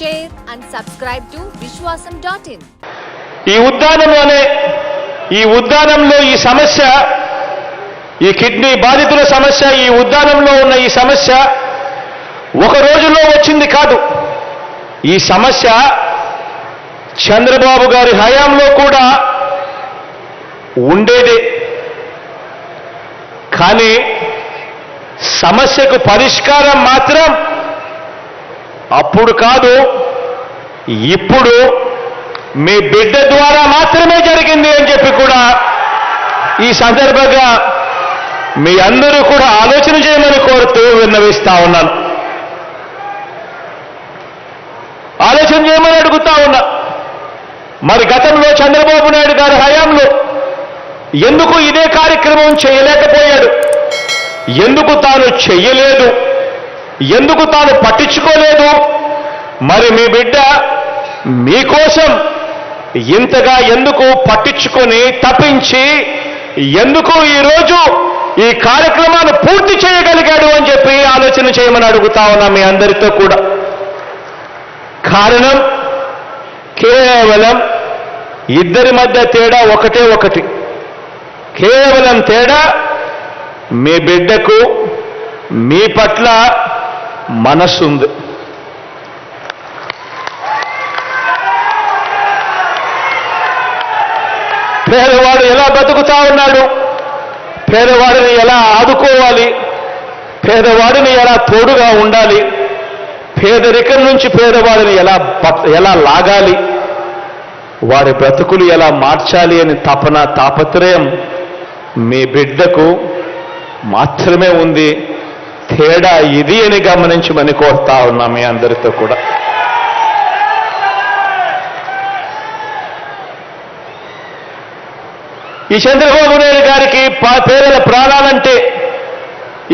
share and subscribe to Vishwasam.in. ఈ ఉద్దానంలో ఈ సమస్య, ఈ కిడ్నీ బాధితుల సమస్య, ఈ ఉద్దానంలో ఉన్న ఈ సమస్య ఒక రోజులో వచ్చింది కాదు. ఈ సమస్య చంద్రబాబు గారి హయాంలో కూడా ఉండేదే. కానీ సమస్యకు పరిష్కారం మాత్రం అప్పుడు కాదు, ఇప్పుడు మీ బిడ్డ ద్వారా మాత్రమే జరిగింది అని చెప్పి కూడా ఈ సందర్భంగా మీ అందరూ కూడా ఆలోచన చేయమని కోరుతూ విన్నవిస్తా ఉన్నాను. ఆలోచన చేయమని అడుగుతా ఉన్నా. మరి గతంలో చంద్రబాబు నాయుడు గారి హయాంలో ఎందుకు ఇదే కార్యక్రమం చేయలేకపోయాడు? ఎందుకు తాను చెయ్యలేదు? ఎందుకు తాను పట్టించుకోలేదు? మరి మీ బిడ్డ మీకోసం ఇంతగా ఎందుకు పట్టించుకొని తప్పించి ఎందుకు ఈరోజు ఈ కార్యక్రమాన్ని పూర్తి చేయగలిగాడు అని చెప్పి ఆలోచన చేయమని అడుగుతా ఉన్నా మీ అందరితో కూడా. కారణం కేవలం ఇద్దరి మధ్య తేడా ఒకటి. కేవలం తేడా మీ బిడ్డకు మీ పట్ల మనస్సుంది. పేదవాడు ఎలా బతుకుతా ఉన్నాడు, పేదవాడిని ఎలా ఆదుకోవాలి, పేదవాడిని ఎలా తోడుగా ఉండాలి, పేదరికం నుంచి పేదవాడిని ఎలా లాగాలి, వాడి బ్రతుకులు ఎలా మార్చాలి అని తాపత్రయం మీ బిడ్డకు మాత్రమే ఉంది. తేడా ఇది అని గమనించమని కోరుతా ఉన్నా మీ అందరితో కూడా. ఈ చంద్రబాబు నాయుడు గారికి పేదల ప్రాణాలంటే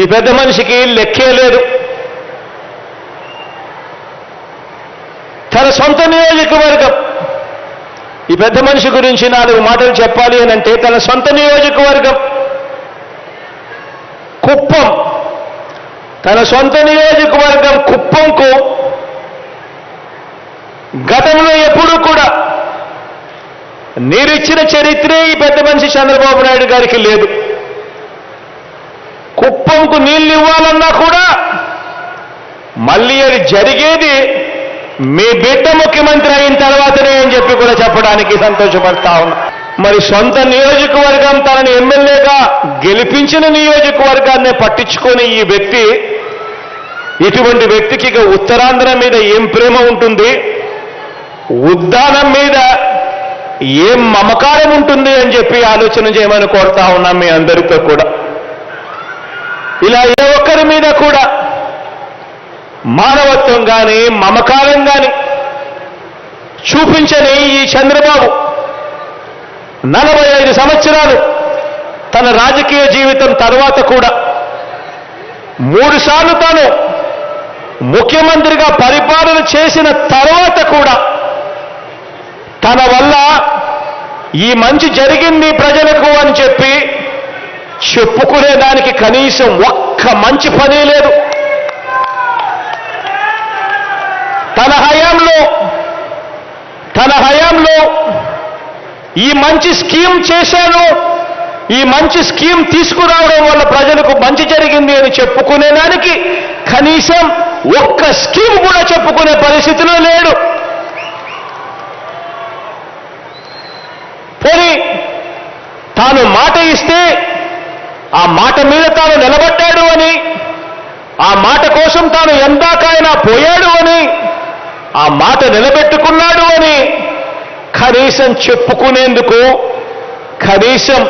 ఈ పెద్ద మనిషికి లెక్కే లేదు. తన సొంత నియోజకవర్గం, ఈ పెద్ద మనిషి గురించి 4 మాటలు చెప్పాలి అని అంటే తన సొంత నియోజకవర్గం కుప్పం, తన సొంత నియోజకవర్గం కుప్పంకు గతంలో ఎప్పుడూ కూడా నీరిచ్చిన చరిత్రే ఈ పెద్ద మనిషి చంద్రబాబు నాయుడు గారికి లేదు. కుప్పంకు నీళ్లు ఇవ్వాలన్నా కూడా మళ్ళీ అది జరిగేది మీ బిడ్డ ముఖ్యమంత్రి అయిన తర్వాతనే అని చెప్పి కూడా చెప్పడానికి సంతోషపడతా ఉన్నా. మరి సొంత నియోజకవర్గం, తనని ఎమ్మెల్యేగా గెలిపించిన నియోజకవర్గాన్ని పట్టించుకొని ఈ వ్యక్తి, ఇటువంటి వ్యక్తికి ఇక ఉత్తరాంధ్ర మీద ఏం ప్రేమ ఉంటుంది, ఉద్దానం మీద ఏం మమకారం ఉంటుంది అని చెప్పి ఆలోచన చేయమని కోరుతా ఉన్నాం మీ అందరితో కూడా. ఇలా ఏ ఒక్కరి మీద కూడా మానవత్వం కానీ మమకారం కానీ చూపించని ఈ చంద్రబాబు 45 సంవత్సరాలు తన రాజకీయ జీవితం తర్వాత కూడా 3 సార్లు తాను ముఖ్యమంత్రిగా పరిపాలన చేసిన తర్వాత కూడా తన వల్ల ఈ మంచి జరిగింది ప్రజలకు అని చెప్పి చెప్పుకునేదానికి కనీసం ఒక్క మంచి పని లేదు. తన హయాంలో ఈ మంచి స్కీమ్ చేశాను, ఈ మంచి స్కీమ్ తీసుకురావడం వల్ల ప్రజలకు మంచి జరిగింది అని చెప్పుకునేదానికి కనీసం ఒక్క స్కీమ్ కూడా చెప్పుకునే పరిస్థితిలో లేడు. పోనీ తాను మాట ఇస్తే ఆ మాట మీద తాను నిలబడ్డాడు అని, ఆ మాట కోసం తాను ఎందాకైనా పోయాడు అని, ఆ మాట నిలబెట్టుకున్నాడు అని కనీసం చెప్పుకునేందుకు కనీసం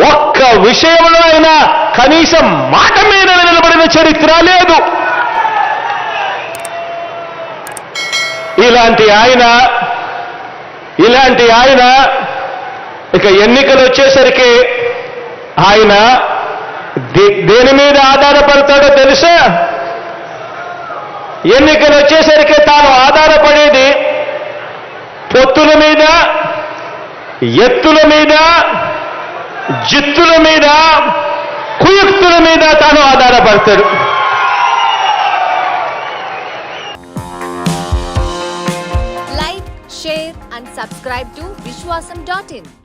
ఒక్క విషయంలో అయినా కనీసం మాట మీద నిలబడిన చరిత్ర లేదు. ఇలాంటి ఆయన ఇక ఎన్నికలు వచ్చేసరికి ఆయన దేని మీద ఆధారపడతాడో తెలుసా? ఎన్నికలు వచ్చేసరికి తాను ఆధారపడేది పొత్తుల మీద, ఎత్తుల మీద, జిత్తుల మీద, కుయుక్తుల మీద తాను ఆధారపడతాడు. share and subscribe to Vishwasam.in.